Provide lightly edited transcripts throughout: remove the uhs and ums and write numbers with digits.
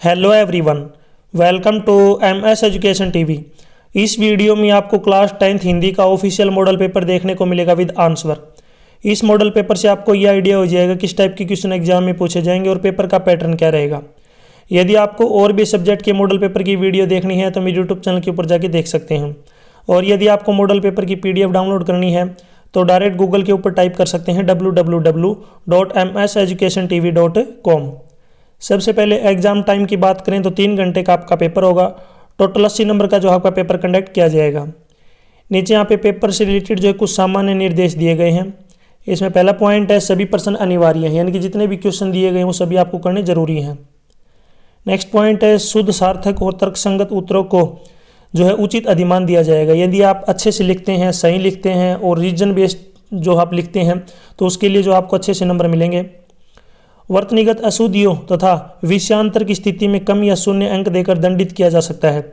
Hello everyone, welcome to MS education TV. इस video में आपको क्लास 10th हिंदी का ऑफिशियल मॉडल पेपर देखने को मिलेगा विद आंसर। इस मॉडल पेपर से आपको ये आइडिया हो जाएगा किस टाइप के क्वेश्चन एग्जाम में पूछे जाएंगे और पेपर का पैटर्न क्या रहेगा। यदि आपको और भी सब्जेक्ट के मॉडल पेपर की वीडियो देखनी है तो मेरे यूट्यूब चैनल के ऊपर जाके देख सकते हैं। और यदि आपको मॉडल पेपर की PDF डाउनलोड करनी है तो डायरेक्ट गूगल के ऊपर टाइप कर सकते हैं www.mseducationtv.com। सबसे पहले एग्जाम टाइम की बात करें तो 3 घंटे का आपका पेपर होगा। टोटल 80 नंबर का जो आपका पेपर कंडक्ट किया जाएगा। नीचे यहाँ पे पेपर से रिलेटेड जो है कुछ सामान्य निर्देश दिए गए हैं। इसमें पहला पॉइंट है सभी प्रश्न अनिवार्य हैं, यानी कि जितने भी क्वेश्चन दिए गए हैं वो सभी आपको करने जरूरी हैं। नेक्स्ट पॉइंट है शुद्ध सार्थक और तर्कसंगत उत्तरों को जो है उचित अधिमान दिया जाएगा। यदि आप अच्छे से लिखते हैं, सही लिखते हैं और रीजन बेस्ड जो आप लिखते हैं तो उसके लिए जो आपको अच्छे से नंबर मिलेंगे। वर्तनीगत अशुद्धियों तथा विषयांतर की स्थिति में कम या शून्य अंक देकर दंडित किया जा सकता है।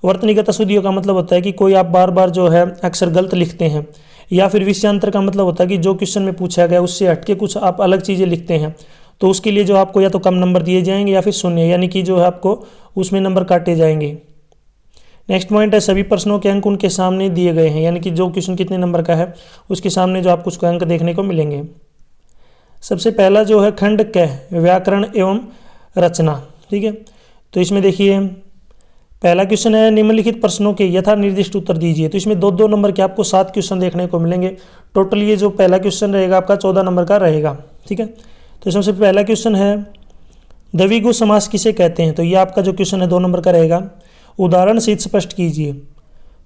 वर्तनीगत अशुद्धियों का मतलब होता है कि कोई आप बार बार जो है अक्सर गलत लिखते हैं, या फिर विषयांतर का मतलब होता है कि जो क्वेश्चन में पूछा गया उससे हटके कुछ आप अलग चीज़ें लिखते हैं तो उसके लिए जो आपको या तो कम नंबर दिए जाएंगे या फिर शून्य, यानी कि जो है आपको उसमें नंबर काटे जाएंगे। नेक्स्ट पॉइंट है सभी प्रश्नों के अंक उनके सामने दिए गए हैं, यानी कि जो क्वेश्चन कितने नंबर का है उसके सामने जो आपको उसको अंक देखने को मिलेंगे। सबसे पहला जो है खंड क व्याकरण एवं रचना, ठीक है। तो इसमें देखिए पहला क्वेश्चन है निम्नलिखित प्रश्नों के यथा निर्दिष्ट उत्तर दीजिए। तो इसमें 2-2 नंबर के आपको 7 क्वेश्चन देखने को मिलेंगे। टोटल ये जो पहला क्वेश्चन रहेगा आपका 14 नंबर का रहेगा, ठीक है। तो सबसे पहला क्वेश्चन है द्विगु समास किसे कहते हैं। तो ये आपका जो क्वेश्चन है 2 नंबर का रहेगा। उदाहरण सहित स्पष्ट कीजिए।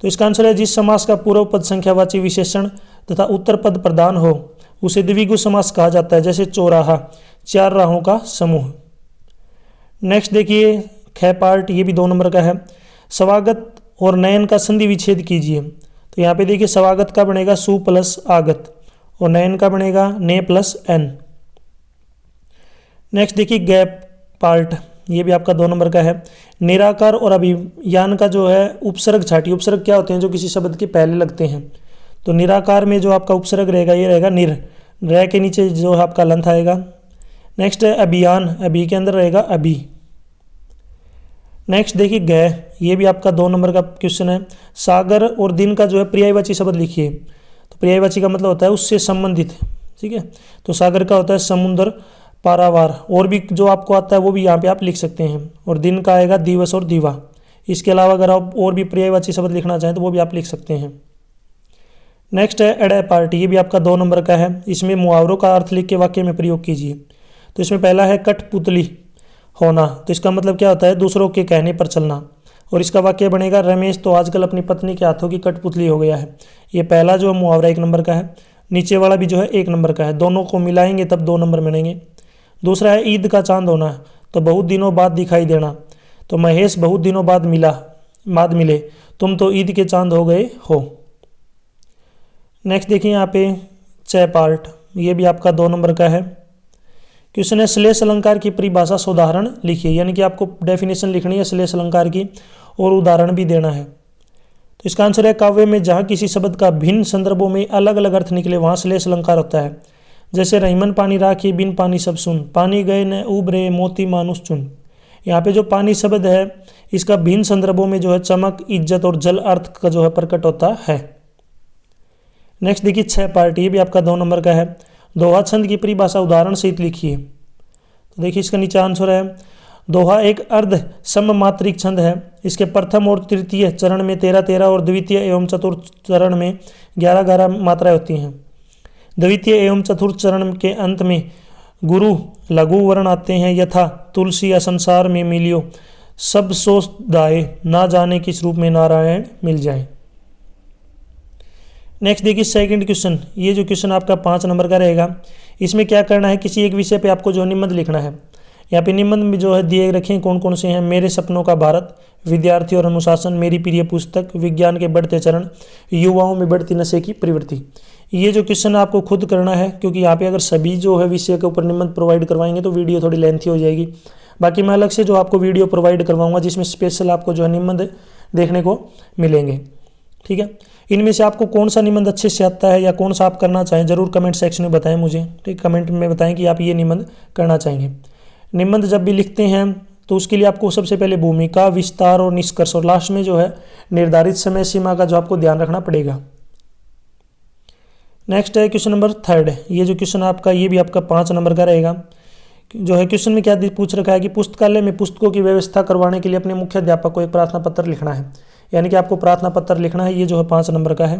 तो इसका आंसर है जिस समास का पूर्व पद संख्यावाची विशेषण तथा उत्तर पद प्रधान हो उसे द्विगु समास कहा जाता है, जैसे चौराहा, 4 राहों का समूह। नेक्स्ट देखिए ख पार्ट, ये भी 2 नंबर का है। स्वागत और नयन का संधि विच्छेद कीजिए। तो यहाँ पे देखिए स्वागत का बनेगा सु प्लस आगत और नयन का बनेगा ने प्लस एन। नेक्स्ट देखिए गैप पार्ट, ये भी आपका 2 नंबर का है। निराकार और अभियान का जो है उपसर्ग छाटी। उपसर्ग क्या होते हैं जो किसी शब्द के पहले लगते हैं। तो निराकार में जो आपका उपसर्ग रहेगा ये रहेगा निर, रह के नीचे जो आपका लंथ आएगा। नेक्स्ट है अभियान, अभी के अंदर रहेगा अभी। नेक्स्ट देखिए गए, ये भी आपका 2 नंबर का क्वेश्चन है। सागर और दिन का जो है पर्यायवाची शब्द लिखिए। तो पर्यायवाची का मतलब होता है उससे संबंधित, ठीक है। तो सागर का होता है समुद्र, पारावार, और भी जो आपको आता है वो भी यहाँ पे आप लिख सकते हैं। और दिन का आएगा दिवस और दीवा। इसके अलावा अगर आप और भी पर्यायवाची शब्द लिखना चाहें तो वो भी आप लिख सकते हैं। नेक्स्ट है एडे पार्टी, ये भी आपका 2 नंबर का है। इसमें मुहावरों का अर्थ लिख के वाक्य में प्रयोग कीजिए। तो इसमें पहला है कठपुतली होना। तो इसका मतलब क्या होता है दूसरों के कहने पर चलना। और इसका वाक्य बनेगा रमेश तो आजकल अपनी पत्नी के हाथों की कठपुतली हो गया है। ये पहला जो मुहावरा 1 नंबर का है। नीचे वाला भी जो है 1 नंबर का है। दोनों को मिलाएंगे तब 2 नंबर मिलेंगे। दूसरा है ईद का चांद होना। तो बहुत दिनों बाद दिखाई देना। तो महेश बहुत दिनों बाद मिले, तुम तो ईद के चांद हो गए हो। नेक्स्ट देखिए यहाँ पे च पार्ट, ये भी आपका 2 नंबर का है। क्वेश्चन है श्लेष अलंकार की परिभाषा से उदाहरण लिखिए, यानी कि आपको डेफिनेशन लिखनी है श्लेष अलंकार की और उदाहरण भी देना है। तो इसका आंसर है काव्य में जहाँ किसी शब्द का भिन्न संदर्भों में अलग अलग अर्थ निकले वहाँ श्लेष अलंकार होता है। जैसे रहीमन पानी राखी बिन पानी सब सुन, पानी गए न उबरे मोती मानुष चुन। यहाँ पे जो पानी शब्द है इसका भिन्न संदर्भों में जो है चमक, इज्जत और जल अर्थ का जो है प्रकट होता है। नेक्स्ट देखिए 6 पार्ट, ये भी आपका 2 नंबर का है। दोहा छंद की परिभाषा उदाहरण सहित लिखिए। तो देखिए इसका नीचे आंसर है दोहा एक अर्ध सममात्रिक छंद है। इसके प्रथम और तृतीय चरण में 13-13 और द्वितीय एवं चतुर्थ चरण में 11-11 मात्राएं होती हैं। द्वितीय एवं चतुर्थ चरण के अंत में गुरु लघु वर्ण आते हैं, यथा तुलसी या संसार में मिलियो सब सो दाए, ना जाने किस रूप में नारायण मिल जाए। नेक्स्ट देखिए सेकंड क्वेश्चन, ये जो क्वेश्चन आपका 5 नंबर का रहेगा। इसमें क्या करना है, किसी एक विषय पे आपको जो निबंध लिखना है। यहाँ पे निबंध में जो है दिए रखें कौन कौन से हैं। मेरे सपनों का भारत, विद्यार्थी और अनुशासन, मेरी प्रिय पुस्तक, विज्ञान के बढ़ते चरण, युवाओं में बढ़ती नशे की प्रवृत्ति। ये जो क्वेश्चन आपको खुद करना है, क्योंकि यहाँ पे अगर सभी जो है विषय के ऊपर निबंध प्रोवाइड करवाएंगे तो वीडियो थोड़ी लेंथी हो जाएगी। बाकी मैं अलग से जो आपको वीडियो प्रोवाइड करवाऊंगा जिसमें स्पेशल आपको जो है निबंध देखने को मिलेंगे, ठीक है। इनमें से आपको कौन सा निबंध अच्छे से आता है या कौन सा आप करना चाहें जरूर कमेंट सेक्शन में बताएं मुझे, ठीक। कमेंट में बताएं कि आप ये निबंध करना चाहेंगे। निबंध जब भी लिखते हैं तो उसके लिए आपको सबसे पहले भूमिका, विस्तार और निष्कर्ष और लास्ट में जो है निर्धारित समय सीमा का जो आपको ध्यान रखना पड़ेगा। नेक्स्ट है क्वेश्चन नंबर 3। ये जो क्वेश्चन आपका ये भी आपका 5 नंबर का रहेगा। जो है क्वेश्चन में क्या पूछ रखा है कि पुस्तकालय में पुस्तकों की व्यवस्था करवाने के लिए अपने मुख्य अध्यापक को एक प्रार्थना पत्र लिखना है, यानी कि आपको प्रार्थना पत्र लिखना है। ये जो है 5 नंबर का है।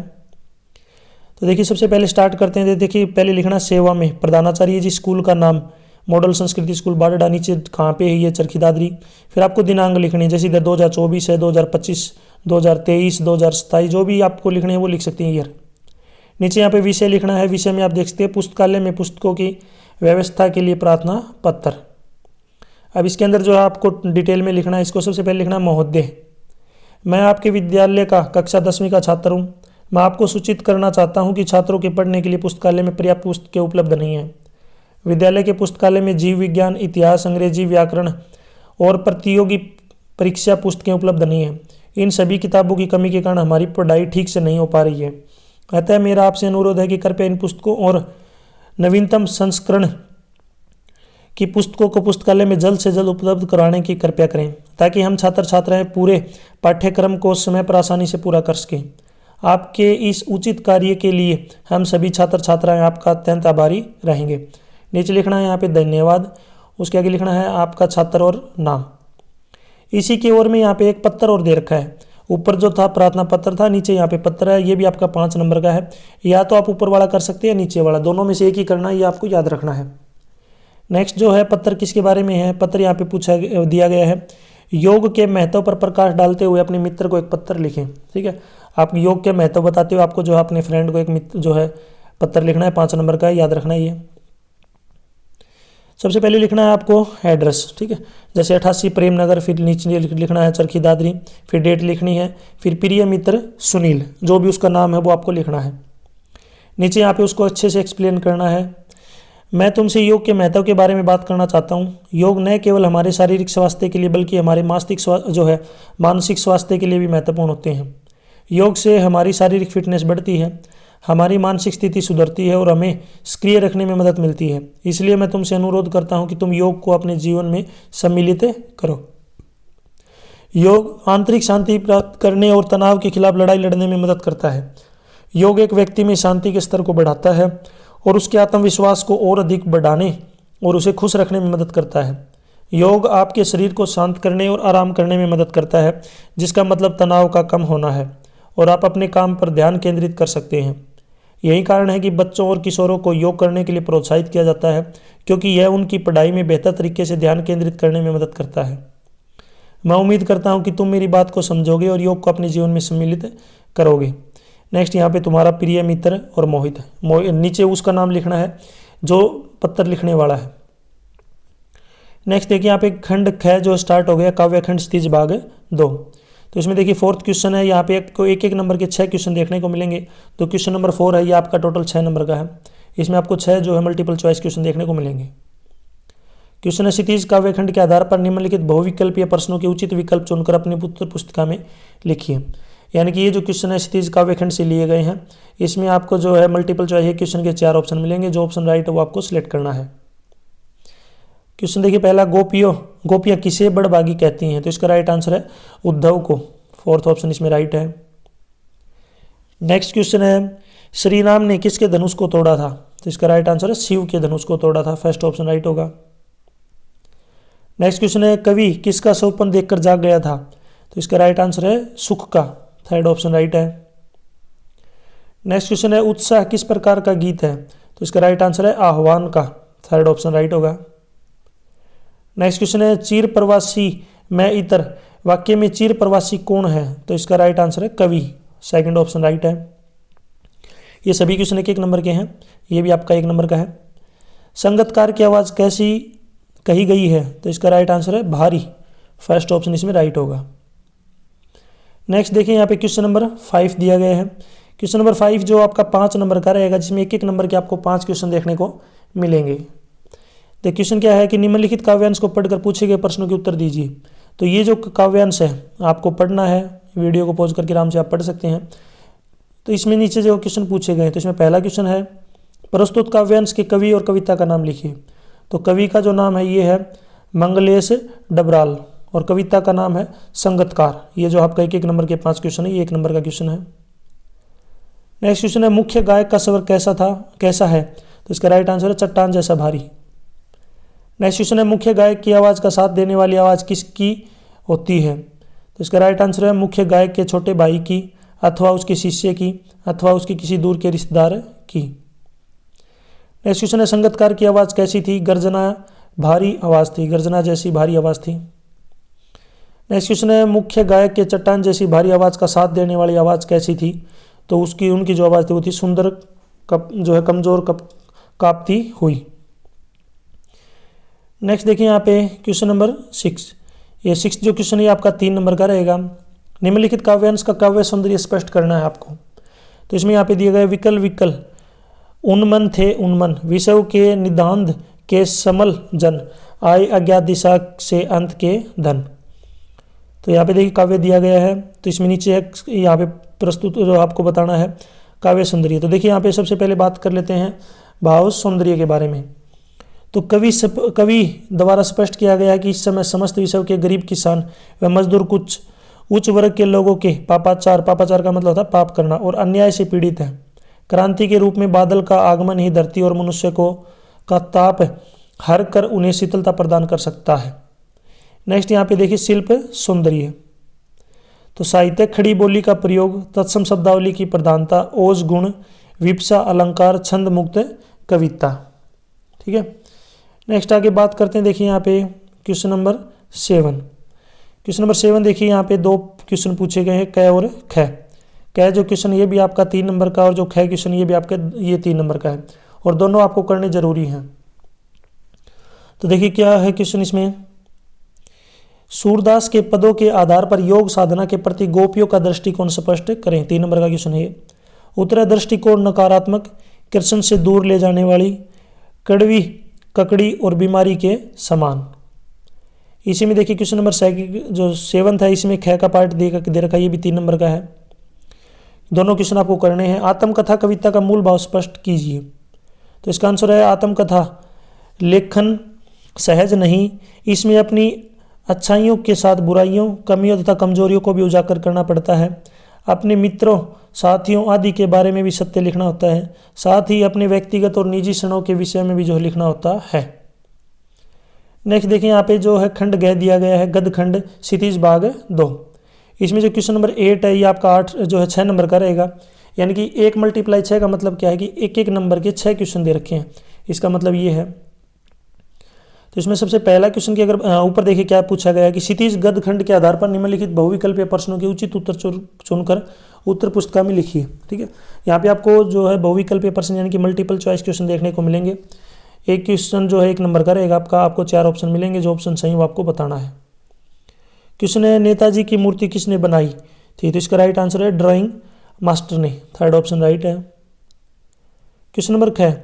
तो देखिए सबसे पहले स्टार्ट करते हैं। देखिए पहले लिखना सेवा में प्रधानाचार्य जी, स्कूल का नाम मॉडल संस्कृति स्कूल बारडा, नीचे कहाँ पे है ये चरखी दादरी। फिर आपको दिनांक लिखनी है, जैसे इधर 2024 है, 2025, 2023, 2027, जो भी आपको लिखने हैं वो लिख सकते हैं ईयर। नीचे यहाँ पे विषय लिखना है। विषय में आप देख सकते हैं पुस्तकालय में पुस्तकों की व्यवस्था के लिए प्रार्थना पत्र। अब इसके अंदर जो है आपको डिटेल में लिखना है। इसको सबसे पहले लिखना महोदय, मैं आपके विद्यालय का कक्षा 10वीं का छात्र हूँ। मैं आपको सूचित करना चाहता हूँ कि छात्रों के पढ़ने के लिए पुस्तकालय में पर्याप्त पुस्तकें उपलब्ध नहीं है। विद्यालय के पुस्तकालय में जीव विज्ञान, इतिहास, अंग्रेजी, व्याकरण और प्रतियोगी परीक्षा पुस्तकें उपलब्ध नहीं है। इन सभी किताबों की कमी के कारण हमारी पढ़ाई ठीक से नहीं हो पा रही है। अतः मेरा आपसे अनुरोध है कि कृपया इन पुस्तकों और नवीनतम संस्करण की पुस्तकों को पुस्तकालय में जल्द से जल्द उपलब्ध कराने की कृपया करें, ताकि हम छात्र छात्राएं पूरे पाठ्यक्रम को समय पर आसानी से पूरा कर सकें। आपके इस उचित कार्य के लिए हम सभी छात्र छात्राएं आपका अत्यंत आभारी रहेंगे। नीचे लिखना है यहाँ पे धन्यवाद। उसके आगे लिखना है आपका छात्र और नाम। इसी की ओर में यहाँ पे एक पत्र और दे रखा है। ऊपर जो था प्रार्थना पत्र था, नीचे यहाँ पे पत्र है। ये भी आपका 5 नंबर का है। या तो आप ऊपर वाला कर सकते हैं या नीचे वाला, दोनों में से एक ही करना है, ये आपको याद रखना है। नेक्स्ट जो है पत्र किसके बारे में है। पत्र यहाँ पे दिया गया है, योग के महत्व पर प्रकाश डालते हुए अपने मित्र को एक पत्र लिखें। ठीक है, आप योग के महत्व बताते हुए आपको जो है अपने फ्रेंड को एक मित्र जो है पत्र लिखना है। 5 नंबर का है, याद रखना है ये। सबसे पहले लिखना है आपको एड्रेस। ठीक है, जैसे 88 प्रेम नगर, फिर नीचे लिखना है चरखी दादरी, फिर डेट लिखनी है, फिर प्रिय मित्र सुनील, जो भी उसका नाम है वो आपको लिखना है। नीचे यहाँ पे उसको अच्छे से एक्सप्लेन करना है। मैं तुमसे योग के महत्व के बारे में बात करना चाहता हूँ। योग न केवल हमारे शारीरिक स्वास्थ्य के लिए बल्कि हमारे मानसिक स्वास्थ्य के लिए भी महत्वपूर्ण होते हैं। योग से हमारी शारीरिक फिटनेस बढ़ती है, हमारी मानसिक स्थिति सुधरती है और हमें सक्रिय रखने में मदद मिलती है। इसलिए मैं तुमसे अनुरोध करता हूं कि तुम योग को अपने जीवन में सम्मिलित करो। योग आंतरिक शांति प्राप्त करने और तनाव के खिलाफ लड़ाई लड़ने में मदद करता है। योग एक व्यक्ति में शांति के स्तर को बढ़ाता है और उसके आत्मविश्वास को और अधिक बढ़ाने और उसे खुश रखने में मदद करता है। योग आपके शरीर को शांत करने और आराम करने में मदद करता है, जिसका मतलब तनाव का कम होना है और आप अपने काम पर ध्यान केंद्रित कर सकते हैं। यही कारण है कि बच्चों और किशोरों को योग करने के लिए प्रोत्साहित किया जाता है, क्योंकि यह उनकी पढ़ाई में बेहतर तरीके से ध्यान केंद्रित करने में मदद करता है। मैं उम्मीद करता हूं कि तुम मेरी बात को समझोगे और योग को अपने जीवन में सम्मिलित करोगे। नेक्स्ट यहाँ पे तुम्हारा प्रिय मित्र और मोहित, नीचे उसका नाम लिखना है जो पत्र लिखने वाला है। नेक्स्ट देखिए यहाँ पे खंड ख जो स्टार्ट हो गया, काव्य खंड क्षितिज भाग 2। तो इसमें देखिए 4th क्वेश्चन है। यहाँ पे एक नंबर के 6 क्वेश्चन देखने को मिलेंगे। तो क्वेश्चन नंबर 4 है, ये आपका टोटल 6 नंबर का है। इसमें आपको 6 जो है मल्टीपल चॉइस क्वेश्चन देखने को मिलेंगे। क्वेश्चन है क्षितिज काव्यखंड के आधार पर निम्नलिखित बहुविकल्पीय प्रश्नों के उचित विकल्प चुनकर अपनी पुस्तिका में लिखिए। यानी कि ये जो क्वेश्चन है क्षितिज काव्यखंड से लिए गए हैं। इसमें आपको जो है मल्टीपल चॉइस क्वेश्चन के 4 ऑप्शन मिलेंगे। जो ऑप्शन राइट है वो आपको सिलेक्ट करना है। क्वेश्चन देखिए पहला, गोपियाँ किसे बड़भागी कहती हैं। तो इसका राइट आंसर है उद्धव को। 4th ऑप्शन इसमें राइट है। नेक्स्ट क्वेश्चन है, श्री राम ने किसके धनुष को तोड़ा था। तो इसका राइट आंसर है शिव के धनुष को तोड़ा था। 1st ऑप्शन राइट होगा। नेक्स्ट क्वेश्चन है, कवि किसका स्वप्न देखकर जाग गया था। तो इसका राइट आंसर है सुख का। 3rd ऑप्शन राइट है। नेक्स्ट क्वेश्चन है, उत्साह किस प्रकार का गीत है। तो इसका राइट आंसर है आह्वान का। 3rd ऑप्शन राइट होगा। नेक्स्ट क्वेश्चन है, चीर प्रवासी मैं इतर वाक्य में चीर प्रवासी कौन है। तो इसका राइट आंसर है कवि। 2nd ऑप्शन राइट है। ये सभी क्वेश्चन 1 नंबर के हैं। ये भी आपका 1 नंबर का है। संगतकार की आवाज़ कैसी कही गई है। तो इसका राइट आंसर है भारी। 1st ऑप्शन इसमें राइट होगा। नेक्स्ट देखिए यहाँ पे क्वेश्चन नंबर 5 दिया गया है। क्वेश्चन नंबर 5 जो आपका 5 नंबर का रहेगा, जिसमें 1 नंबर के आपको 5 क्वेश्चन देखने को मिलेंगे। तो क्वेश्चन क्या है कि निम्नलिखित काव्यांश को पढ़कर पूछे गए प्रश्नों के उत्तर दीजिए। तो ये जो काव्यांश है आपको पढ़ना है, वीडियो को पॉज करके आराम से आप पढ़ सकते हैं। तो इसमें नीचे जो क्वेश्चन पूछे गए, तो इसमें पहला क्वेश्चन है, प्रस्तुत काव्यांश के कवि और कविता का नाम लिखिए। तो कवि का जो नाम है ये है मंगलेश डबराल, और कविता का नाम है संगतकार। ये जो आपका 1-1 नंबर के 5 क्वेश्चन है, ये 1 नंबर का क्वेश्चन है। नेक्स्ट क्वेश्चन है मुख्य गायक का स्वर कैसा है, तो इसका राइट आंसर है चट्टान जैसा भारी। नेक्स्ट क्वेश्चन है मुख्य गायक की आवाज़ का साथ देने वाली आवाज़ किसकी होती है, तो इसका राइट आंसर है मुख्य गायक के छोटे भाई की, अथवा उसके शिष्य की, अथवा उसके किसी दूर के रिश्तेदार की। नेक्स्ट क्वेश्चन है संगतकार की आवाज़ कैसी थी, गर्जना भारी आवाज़ थी, गर्जना जैसी भारी आवाज़ थी। नेक्स्ट क्वेश्चन है मुख्य गायक के चट्टान जैसी भारी आवाज़ का साथ देने वाली आवाज़ कैसी थी, तो उनकी जो आवाज़ थी वो थी सुंदर कमज़ोर कांपती हुई। नेक्स्ट देखिए यहाँ पे क्वेश्चन नंबर 6। ये 6 जो क्वेश्चन है आपका 3 नंबर का रहेगा। निम्नलिखित काव्यांश का काव्य सौंदर्य स्पष्ट करना है आपको। तो इसमें यहाँ पे दिया गया विकल उन्मन थे उन्मन, विषव के निदान्ध के समल जन, आय अज्ञात दिशा से अंत के धन। तो यहाँ पे देखिए काव्य दिया गया है, तो इसमें नीचे है यहाँ पे प्रस्तुत जो आपको बताना है काव्य सौंदर्य। तो देखिए यहाँ पे सबसे पहले बात कर लेते हैं भाव सौंदर्य के बारे में। तो कवि द्वारा स्पष्ट किया गया है कि इस समय समस्त विषय के गरीब किसान व मजदूर कुछ उच्च वर्ग के लोगों के पापाचार का मतलब होता है पाप करना, और अन्याय से पीड़ित है। क्रांति के रूप में बादल का आगमन ही धरती और मनुष्य को का ताप हर कर उन्हें शीतलता प्रदान कर सकता है। नेक्स्ट यहाँ पे देखिए शिल्प सौंदर्य। तो साहित्य खड़ी बोली का प्रयोग, तत्सम शब्दावली की प्रधानता, ओज गुण, विपसा अलंकार, छंद मुक्त कविता। ठीक है, नेक्स्ट आगे बात करते हैं। देखिए यहाँ पे क्वेश्चन नंबर 7। क्वेश्चन नंबर 7 देखिए यहाँ पे 2 क्वेश्चन पूछे गए हैं, क और ख। क जो क्वेश्चन ये भी आपका 3 नंबर का, और जो ख क्वेश्चन ये भी आपका 3 नंबर का है, और दोनों आपको करने जरूरी हैं। तो देखिए क्या है क्वेश्चन इसमें, सूरदास के पदों के आधार पर योग साधना के प्रति गोपियों का दृष्टिकोण स्पष्ट करें। 3 नंबर का क्वेश्चन है। उत्तर दृष्टिकोण नकारात्मक, कृष्ण से दूर ले जाने वाली, कड़वी ककड़ी और बीमारी के समान। इसी में देखिए क्वेश्चन नंबर 7 है, इसमें ख का पार्ट दे रखा है, ये भी 3 नंबर का है। दोनों क्वेश्चन आपको करने हैं। आत्मकथा कविता का मूल भाव स्पष्ट कीजिए। तो इसका आंसर है आत्मकथा लेखन सहज नहीं, इसमें अपनी अच्छाइयों के साथ बुराइयों, कमियों तथा कमजोरियों को भी उजागर करना पड़ता है। अपने मित्रों, साथियों आदि के बारे में भी सत्य लिखना होता है, साथ ही अपने व्यक्तिगत और निजी क्षणों के विषय में भी जो लिखना होता है। नेक्स्ट देखिए यहाँ पे जो है खंड गह दिया गया है, गद खंड क्षितिज भाग 2। इसमें जो क्वेश्चन नंबर 8 है, ये आपका 8 जो है 6 नंबर का रहेगा। यानी कि 1 × 6 का मतलब क्या है कि 1-1 नंबर के 6 क्वेश्चन दे रखे हैं। इसका मतलब ये है। तो इसमें सबसे पहला क्वेश्चन की अगर ऊपर देखिए क्या पूछा गया है कि क्षितिज गद खंड के आधार पर निम्नलिखित बहुविकल्पीय प्रश्नों के उचित उत्तर चुनकर उत्तर पुस्तिका में लिखिए। ठीक है, यहाँ पे आपको जो है बहुविकल्पीय प्रश्न यानी कि मल्टीपल चॉइस क्वेश्चन देखने को मिलेंगे। एक क्वेश्चन जो है 1 नंबर का रहेगा आपको 4 ऑप्शन मिलेंगे, जो ऑप्शन सही वो आपको बताना है। क्वेश्चन है नेताजी की मूर्ति किसने बनाई थी, तो इसका राइट आंसर है ड्राइंग मास्टर ने, 3rd ऑप्शन राइट है। क्वेश्चन नंबर 6,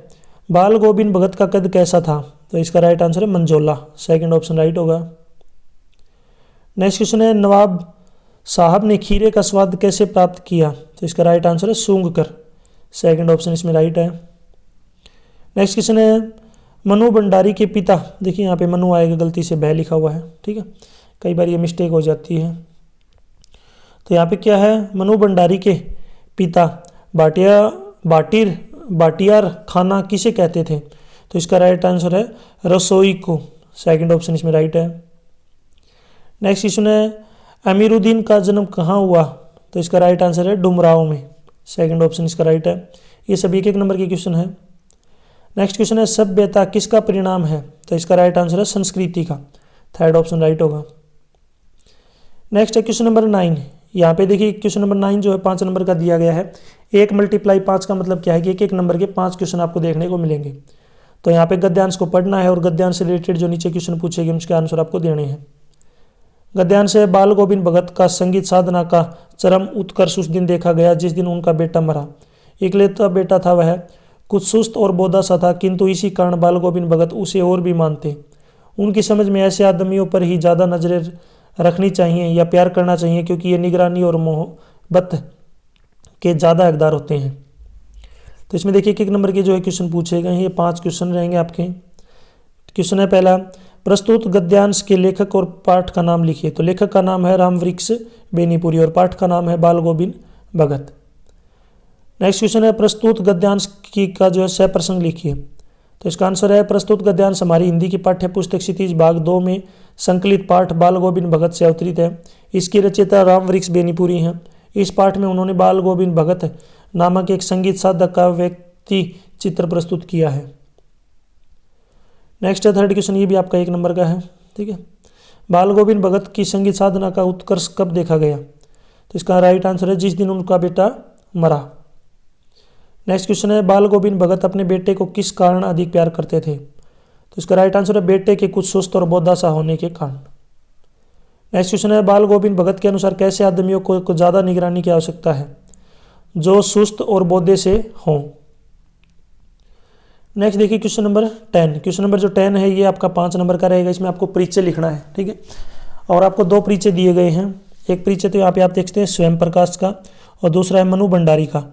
बाल गोविंद भगत का कद कैसा था, तो इसका राइट आंसर है मंजोला, 2nd ऑप्शन राइट होगा। नेक्स्ट क्वेश्चन है नवाब साहब ने खीरे का स्वाद कैसे प्राप्त किया, तो इसका राइट आंसर है सूंघ कर, 2nd ऑप्शन इसमें राइट है। नेक्स्ट क्वेश्चन है मनु भंडारी के पिता, देखिए यहाँ पे मनु आएगा, गलती से भय लिखा हुआ है। ठीक है, कई बार ये मिस्टेक हो जाती है। तो यहाँ पे क्या है, मनु भंडारी के पिता बाटियार खाना किसे कहते थे, तो इसका राइट आंसर है रसोई को, 2nd ऑप्शन इसमें राइट है। नेक्स्ट क्वेश्चन है अमीरुद्दीन का जन्म कहाँ हुआ, तो इसका राइट आंसर है डुमराव में, 2nd ऑप्शन इसका राइट है। ये सभी 1-1 नंबर के क्वेश्चन है। नेक्स्ट क्वेश्चन है सभ्यता किसका परिणाम है, तो इसका राइट आंसर है संस्कृति का, 3rd ऑप्शन राइट होगा। नेक्स्ट है क्वेश्चन नंबर 9। यहाँ पे देखिए क्वेश्चन नंबर 9 जो है 5 नंबर का दिया गया है। 1 × 5 का मतलब क्या है कि 1-1 नंबर के 5 क्वेश्चन आपको देखने को मिलेंगे। तो यहाँ पे गद्यांश को पढ़ना है और गद्यांश से रिलेटेड जो नीचे क्वेश्चन पूछे गए उसके आंसर आपको देने हैं। गद्यांश है बाल गोविंद भगत का संगीत साधना का चरम उत्कर्ष उस दिन देखा गया जिस दिन उनका बेटा मरा। इकलौता बेटा था वह, कुछ सुस्त और बोधा सा था, किंतु इसी कारण बाल गोविंद भगत उसे और भी मानते। उनकी समझ में ऐसे आदमियों पर ही ज़्यादा नजरें रखनी चाहिए या प्यार करना चाहिए, क्योंकि ये निगरानी और मोहब्बत के ज़्यादा हकदार होते हैं। तो इसमें देखिए 1-1 नंबर के जो है क्वेश्चन पूछे गए हैं, ये 5 क्वेश्चन रहेंगे आपके। क्वेश्चन है पहला, प्रस्तुत गद्यांश के लेखक और पाठ का नाम लिखिए। तो लेखक का नाम है रामवृक्ष बेनीपुरी और पाठ का नाम है बाल गोविंद भगत। नेक्स्ट क्वेश्चन है प्रस्तुत गद्यांश की का जो है सह प्रसंग लिखिए। तो इसका आंसर है प्रस्तुत गद्यांश हमारी हिंदी की पाठ्य पुस्तक क्षितिज भाग 2 में संकलित पाठ बाल गोविंद भगत से अवतरित है। इसकी रचयिता रामवृक्ष बेनीपुरी हैं। इस पाठ में उन्होंने बाल गोविंद भगत नामक एक संगीत साधक का व्यक्ति चित्र प्रस्तुत किया है। नेक्स्ट है थर्ड क्वेश्चन, ये भी आपका 1 नंबर का है। ठीक है, बाल गोविंद भगत की संगीत साधना का उत्कर्ष कब देखा गया? तो इसका राइट आंसर है जिस दिन उनका बेटा मरा। नेक्स्ट क्वेश्चन है बाल गोविंद भगत अपने बेटे को किस कारण अधिक प्यार करते थे? तो इसका राइट आंसर है बेटे के कुछ सुस्त और बोधासा होने के कारण। नेक्स्ट क्वेश्चन है बाल गोविंद भगत के अनुसार कैसे आदमियों को ज़्यादा निगरानी की आवश्यकता है? जो सुस्त और बोधे से हों। नेक्स्ट देखिए क्वेश्चन नंबर 10। क्वेश्चन नंबर जो 10 है ये आपका 5 नंबर का रहेगा। इसमें आपको परिचय लिखना है। ठीक है, और आपको 2 परिचय दिए गए हैं। एक परिचय तो यहाँ पे आप देखते हैं स्वयं प्रकाश का और दूसरा है मनु भंडारी का।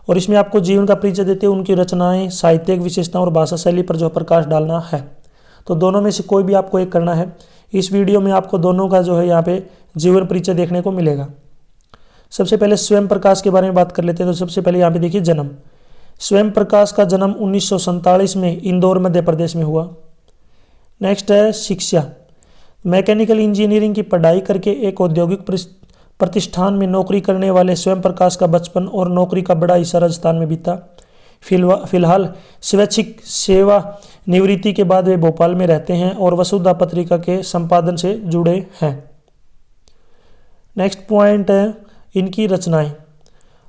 और इसमें आपको जीवन का परिचय देते हैं, उनकी रचनाएं, साहित्यिक विशेषताओं और भाषा शैली पर जो प्रकाश डालना है। तो दोनों में से कोई भी आपको एक करना है। इस वीडियो में आपको दोनों का जो है यहाँ पे जीवन परिचय देखने को मिलेगा। सबसे पहले स्वयं प्रकाश के बारे में बात कर लेते हैं। तो सबसे पहले यहाँ पे देखिए जन्म। स्वयं प्रकाश का जन्म 1947 में इंदौर मध्य प्रदेश में हुआ। नेक्स्ट है शिक्षा। मैकेनिकल इंजीनियरिंग की पढ़ाई करके एक औद्योगिक प्रतिष्ठान में नौकरी करने वाले स्वयं प्रकाश का बचपन और नौकरी का बड़ा हिस्सा राजस्थान में बीता। फिलहाल स्वैच्छिक सेवा निवृत्ति के बाद वे भोपाल में रहते हैं और वसुधा पत्रिका के संपादन से जुड़े हैं। नेक्स्ट पॉइंट है इनकी रचनाएं।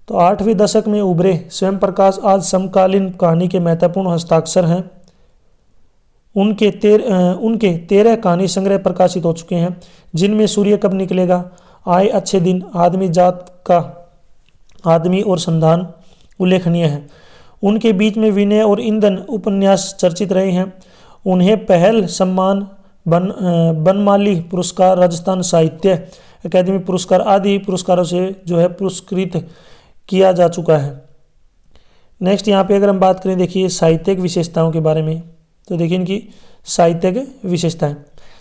तो 8वें दशक में उभरे स्वयं प्रकाश आज समकालीन कहानी के महत्वपूर्ण हस्ताक्षर हैं। उनके 13 कहानी संग्रह प्रकाशित हो चुके हैं, जिनमें सूर्य कब निकलेगा, आए अच्छे दिन, आदमी जात का आदमी और संधान उल्लेखनीय है। उनके बीच में विनय और ईंधन उपन्यास चर्चित रहे हैं। उन्हें पहल सम्मान बनमाली पुरस्कार, राजस्थान साहित्य अकादमी पुरस्कार आदि पुरस्कारों से जो है पुरस्कृत किया जा चुका है। नेक्स्ट यहाँ पे अगर हम बात करें देखिए साहित्यिक विशेषताओं के बारे में। तो देखिए इनकी साहित्यिक विशेषताएं।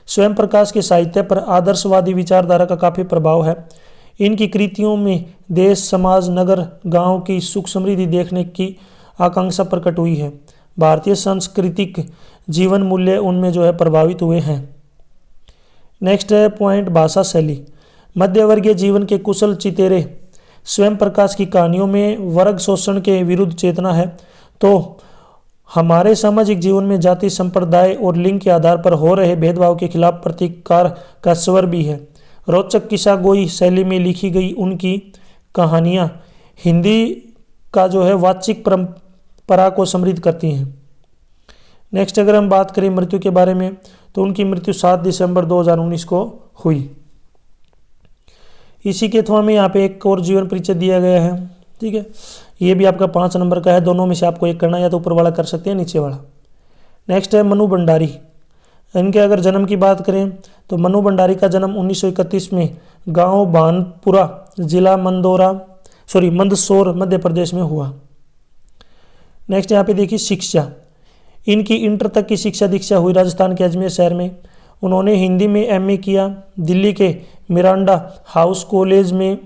स्वयं प्रकाश के साहित्य पर आदर्शवादी विचारधारा का काफ़ी प्रभाव है। इनकी कृतियों में देश, समाज, नगर, गांव की सुख समृद्धि देखने की आकांक्षा प्रकट हुई है। भारतीय सांस्कृतिक जीवन मूल्य उनमें जो है प्रभावित हुए हैं। नेक्स्ट है पॉइंट भाषा शैली। मध्यवर्गीय जीवन के कुशल चितेरे स्वयं प्रकाश की कहानियों में वर्ग शोषण के विरुद्ध चेतना है, तो हमारे सामाजिक जीवन में जाति, संप्रदाय और लिंग के आधार पर हो रहे भेदभाव के खिलाफ प्रतिकार का स्वर भी है। रोचक किस्सागोई शैली में लिखी गई उनकी कहानियाँ हिंदी का जो है वाचिक परंपरा को समृद्ध करती हैं। नेक्स्ट अगर हम बात करें मृत्यु के बारे में, तो उनकी मृत्यु 7 दिसंबर 2019 को हुई। इसी के थ्रू में यहाँ पे एक और जीवन परिचय दिया गया है। ठीक है, ये भी आपका 5 नंबर का है। दोनों में से आपको एक करना है, या तो ऊपर वाला कर सकते हैं नीचे वाला। नेक्स्ट है मनु भंडारी। इनके अगर जन्म की बात करें तो मनु भंडारी का जन्म 1931 में गांव भानपुरा जिला मंदसौर मध्य प्रदेश में हुआ। नेक्स्ट यहाँ पे देखिए शिक्षा। इनकी इंटर तक की शिक्षा दीक्षा हुई राजस्थान के अजमेर शहर में। उन्होंने हिंदी में MA किया। दिल्ली के मिरांडा हाउस कॉलेज में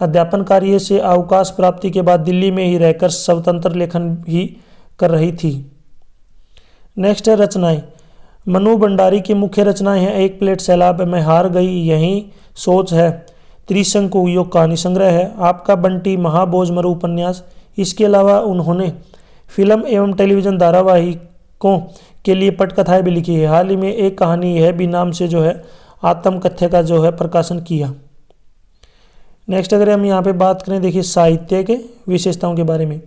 अध्यापन कार्य से अवकाश प्राप्ति के बाद दिल्ली में ही रहकर स्वतंत्र लेखन ही कर रही थी। नेक्स्ट है रचनाएं। मनु भंडारी की मुख्य रचनाएं हैं एक प्लेट सैलाब में हार गई, यही सोच है, त्रिशंकु योग कहानी संग्रह है, आपका बंटी, महाभोज मरु उपन्यास। इसके अलावा उन्होंने फिल्म एवं टेलीविज़न धारावाहिकों के लिए पटकथाएं भी लिखी है। हाल ही में एक कहानी है भी नाम से जो है आत्मकथ्य का जो है प्रकाशन किया। नेक्स्ट अगर हम यहाँ पे बात करें देखिए साहित्य के विशेषताओं के बारे में।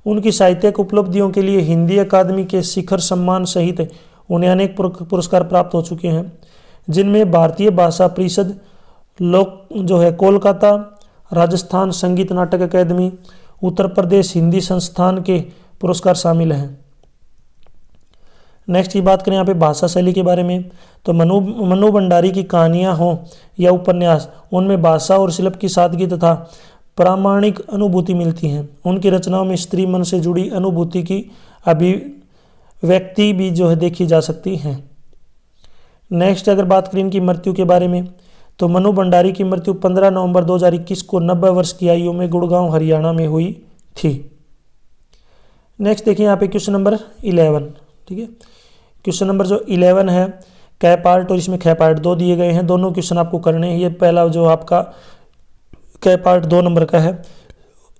उनकी साहित्यिक उपलब्धियों के लिए हिंदी अकादमी के शिखर सम्मान सहित उन्हें अनेक पुरस्कार प्राप्त हो चुके हैं, जिनमें भारतीय भाषा परिषद, लोक जो है कोलकाता, राजस्थान संगीत नाटक अकादमी, उत्तर प्रदेश हिंदी संस्थान के पुरस्कार शामिल हैं। नेक्स्ट की बात करें यहाँ पे भाषा शैली के बारे में, तो मनु भंडारी की कहानियाँ हों या उपन्यास, उनमें भाषा और शिल्प की सादगी तथा प्रामाणिक अनुभूति मिलती हैं। उनकी रचनाओं में स्त्री मन से जुड़ी अनुभूति की अभिव्यक्ति भी जो है देखी जा सकती हैं। नेक्स्ट अगर बात करें इनकी मृत्यु के बारे में, तो मनु भंडारी की मृत्यु 15 नवंबर 2021 को 90 वर्ष की आयु में गुड़गांव हरियाणा में हुई थी। नेक्स्ट देखिए यहाँ पे क्वेश्चन नंबर 11। ठीक है, क्वेश्चन नंबर जो 11 है कै पार्ट और इसमें ख पार्ट 2 दिए गए हैं। दोनों क्वेश्चन आपको करने हैं। ये पहला जो आपका कै पार्ट 2 नंबर का है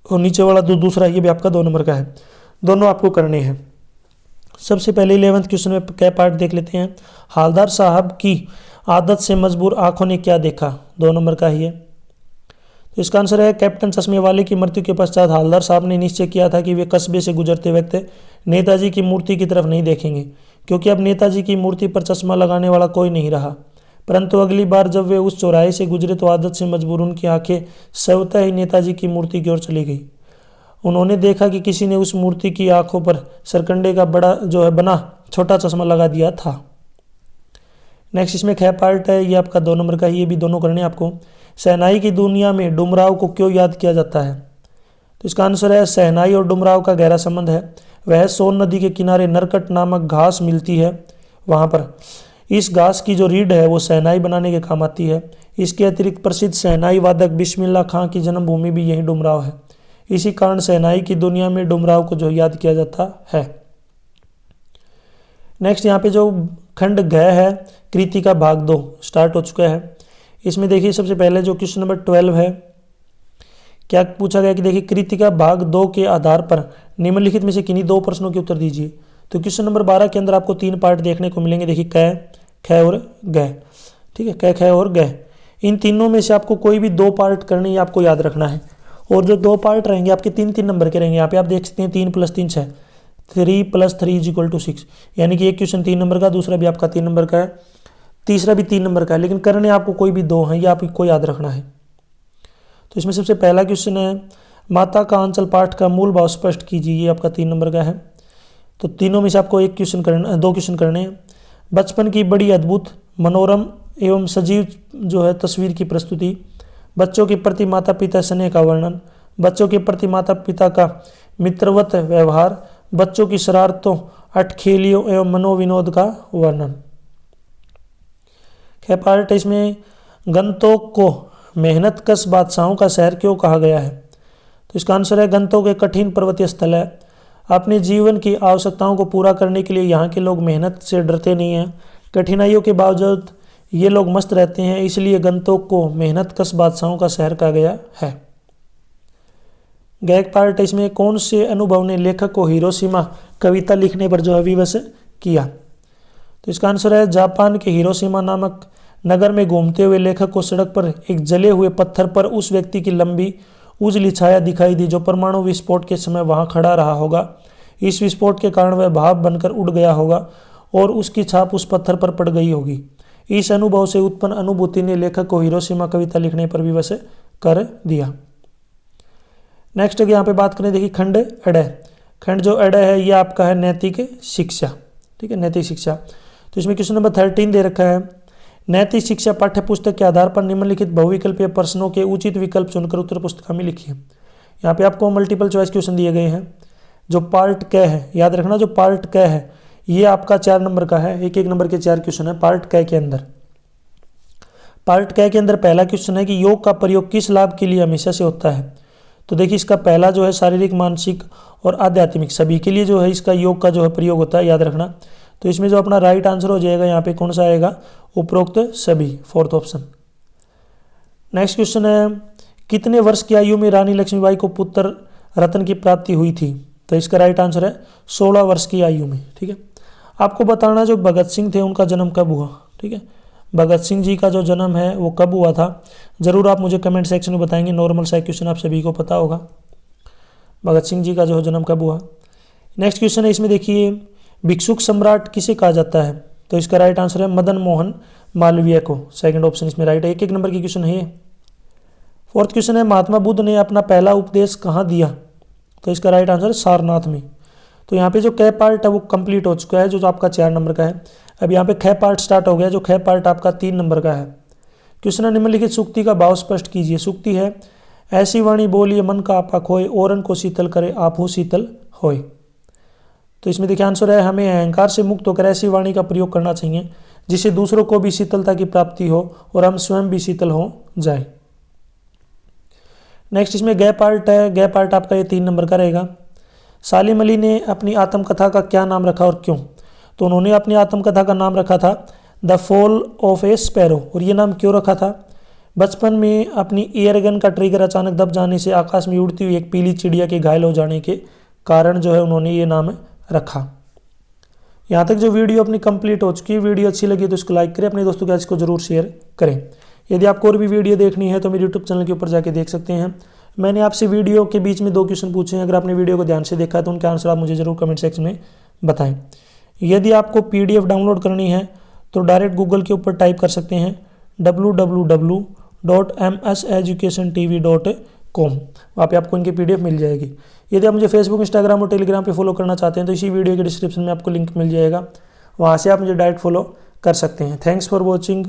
और नीचे वाला दूसरा ये भी आपका 2 नंबर का है। दोनों आपको करने हैं। सबसे पहले 11वें क्वेश्चन में कै पार्ट देख लेते हैं। हालदार साहब की आदत से मजबूर आंखों ने क्या देखा, 2 नंबर का ही है। तो इसका आंसर है कैप्टन चश्मे वाले की मृत्यु के पश्चात हालदार साहब ने निश्चय किया था कि वे कस्बे से गुजरते वक्त नेताजी की मूर्ति की तरफ नहीं देखेंगे, क्योंकि अब नेताजी की मूर्ति पर चश्मा लगाने वाला कोई नहीं रहा। परंतु अगली बार जब वे उस चौराहे से गुजरे तो आदत से मजबूर उनकी आंखें स्वतः ही नेताजी की मूर्ति की ओर चली गई। उन्होंने देखा कि किसी ने उस मूर्ति की आंखों पर सरकंडे का बड़ा जो है बना छोटा चश्मा लगा दिया था। नेक्स्ट इसमें ख पार्ट है, ये आपका 2 नंबर का ही, ये भी दोनों करने आपको। शहनाई की दुनिया में डुमराव को क्यों याद किया जाता है, तो इसका आंसर है शहनाई और डुमराव का गहरा संबंध है। वह सोन नदी के किनारे नरकट नामक घास मिलती है, वहाँ पर इस घास की जो रीढ़ है वो शहनाई बनाने के काम आती है। इसके अतिरिक्त प्रसिद्ध शहनाई वादक बिस्मिल्लाह खां की जन्मभूमि भी यही डुमराव है। इसी कारण शहनाई की दुनिया में डुमराव को जो याद किया जाता है। नेक्स्ट यहाँ पे जो खंड घ है कृतिका भाग 2 स्टार्ट हो चुका है। इसमें देखिए सबसे पहले जो क्वेश्चन नंबर 12 है, क्या पूछा गया कि देखिए कृतिका भाग 2 के आधार पर निम्नलिखित में से किन्हीं 2 प्रश्नों के उत्तर दीजिए। तो क्वेश्चन नंबर 12 के अंदर आपको 3 पार्ट देखने को मिलेंगे। देखिए क, ख और ग। ठीक है, क, ख और ग, इन तीनों में से आपको कोई भी 2 पार्ट करने ही आपको याद रखना है। और जो 2 पार्ट रहेंगे आपके 3-3 नंबर के रहेंगे। यहाँ पे आप देख सकते हैं 3 + 3 6, 3 + 3 = 6, यानी कि एक क्वेश्चन 3 नंबर का, दूसरा भी आपका 3 नंबर का है, तीसरा भी 3 नंबर का है, लेकिन करने आपको कोई भी 2 हैं, ये आपको याद रखना है। तो इसमें सबसे पहला क्वेश्चन है माता का आंचल पाठ का मूल भाव स्पष्ट कीजिए, ये आपका 3 नंबर का है। तो तीनों में से आपको 2 क्वेश्चन करने हैं। बचपन की बड़ी अद्भुत मनोरम एवं सजीव जो है तस्वीर की प्रस्तुति, बच्चों के प्रति माता पिता स्नेह का वर्णन, बच्चों के प्रति माता पिता का मित्रवत व्यवहार, बच्चों की शरारतों अटखेलियों एवं मनोविनोद का वर्णन। ख पार्ट इसमें गंतोक को मेहनत कश बादशाहों का शहर क्यों कहा गया है, तो इसका आंसर है गंतोक एक कठिन पर्वतीय स्थल है। अपने जीवन की आवश्यकताओं को पूरा करने के लिए यहाँ के लोग मेहनत से डरते नहीं हैं। कठिनाइयों के बावजूद ये लोग मस्त रहते हैं, इसलिए गंतोक को मेहनत कश बादशाहों का शहर कहा गया है। गैक पार्ट इसमें कौन से अनुभव ने लेखक को हिरोशिमा कविता लिखने पर जो है विवश किया, तो इसका आंसर है जापान के हिरोशिमा नामक नगर में घूमते हुए लेखक को सड़क पर एक जले हुए पत्थर पर उस व्यक्ति की लंबी उजली छाया दिखाई दी जो परमाणु विस्फोट के समय वहां खड़ा रहा होगा। इस विस्फोट के कारण वह भाप बनकर उड़ गया होगा और उसकी छाप उस पत्थर पर पड़ गई होगी। इस अनुभव से उत्पन्न अनुभूति ने लेखक को हिरोशिमा कविता लिखने पर विवश कर दिया। नेक्स्ट यहाँ पे बात करें, देखिए खंड अड़। खंड जो अड़ है ये आपका है नैतिक शिक्षा। ठीक है, नैतिक शिक्षा। तो इसमें क्वेश्चन नंबर 13 दे रखा है नैतिक शिक्षा पाठ्य पुस्तक के आधार पर निम्नलिखित बहुविकल्पीय प्रश्नों के उचित विकल्प चुनकर उत्तर पुस्तिका में लिखिए। यहाँ पे आपको मल्टीपल चॉइस क्वेश्चन दिए गए हैं। जो पार्ट क है, याद रखना जो पार्ट क है ये आपका 4 नंबर का है, 1-1 नंबर के 4 क्वेश्चन है पार्ट क के अंदर। पार्ट क के अंदर पहला क्वेश्चन है कि योग का प्रयोग किस लाभ के लिए हमेशा से होता है, तो देखिए इसका पहला जो है शारीरिक मानसिक और आध्यात्मिक सभी के लिए जो है इसका योग का जो है प्रयोग होता है, याद रखना। तो इसमें जो अपना राइट आंसर हो जाएगा यहाँ पे कौन सा आएगा, उपरोक्त सभी, 4th ऑप्शन। नेक्स्ट क्वेश्चन है कितने वर्ष की आयु में रानी लक्ष्मीबाई को पुत्र रत्न की प्राप्ति हुई थी, तो इसका राइट आंसर है 16 वर्ष की आयु में। ठीक है, आपको बताना जो भगत सिंह थे उनका जन्म कब हुआ। ठीक है, भगत सिंह जी का जो जन्म है वो कब हुआ था, ज़रूर आप मुझे कमेंट सेक्शन में बताएंगे। नॉर्मल सा क्वेश्चन आप सभी को पता होगा भगत सिंह जी का जो जन्म कब हुआ। नेक्स्ट क्वेश्चन है इसमें देखिए भिक्षुक सम्राट किसे कहा जाता है, तो इसका राइट आंसर है मदन मोहन मालवीय को, 2nd ऑप्शन इसमें राइट है। 1-1 नंबर की क्वेश्चन है। 4th क्वेश्चन है महात्मा बुद्ध ने अपना पहला उपदेश कहाँ दिया, तो इसका राइट आंसर है सारनाथ में। तो यहाँ पे जो क पार्ट है वो कंप्लीट हो चुका है जो आपका 4 नंबर का है। अब यहाँ पे ख पार्ट स्टार्ट हो गया, जो ख पार्ट आपका 3 नंबर का है। क्वेश्चन है निम्नलिखित सूक्ति का भाव स्पष्ट कीजिए। सूक्ति है ऐसी वाणी बोलिए मन का आपा खोए, औरन को शीतल करे आप हो शीतल होए। तो इसमें देखिए आंसर है हमें अहंकार से मुक्त होकर ऐसी वाणी का प्रयोग करना चाहिए जिससे दूसरों को भी शीतलता की प्राप्ति हो और हम स्वयं भी शीतल हो जाए। नेक्स्ट इसमें गै पार्ट है। गै पार्ट आपका ये 3 नंबर का रहेगा। सालिम अली ने अपनी आत्मकथा का क्या नाम रखा और क्यों? तो उन्होंने अपनी आत्मकथा का नाम रखा था the fall of A sparrow. और ये नाम क्यों रखा था? बचपन में अपनी एयरगन का ट्रिगर अचानक दब जाने से आकाश में उड़ती हुई एक पीली चिड़िया के घायल हो जाने के कारण जो है उन्होंने ये नाम रखा। यहाँ तक जो वीडियो अपनी कंप्लीट हो चुकी है, वीडियो अच्छी लगी तो इसको लाइक करें, अपने दोस्तों के साथ इसको जरूर शेयर करें। यदि आपको और भी वीडियो देखनी है तो मेरे यूट्यूब चैनल के ऊपर जाके देख सकते हैं। मैंने आपसे वीडियो के बीच में 2 क्वेश्चन पूछे हैं, अगर आपने वीडियो को ध्यान से देखा तो उनके आंसर आप मुझे जरूर कमेंट सेक्शन में बताएं। यदि आपको PDF डाउनलोड करनी है तो डायरेक्ट गूगल के ऊपर टाइप कर सकते हैं www.mseducationtv.com, वहाँ पे आपको इनकी PDF मिल जाएगी। यदि आप मुझे फेसबुक, इंस्टाग्राम और टेलीग्राम पे फॉलो करना चाहते हैं तो इसी वीडियो के डिस्क्रिप्शन में आपको लिंक मिल जाएगा, वहाँ से आप मुझे डायरेक्ट फॉलो कर सकते हैं। Thanks for watching.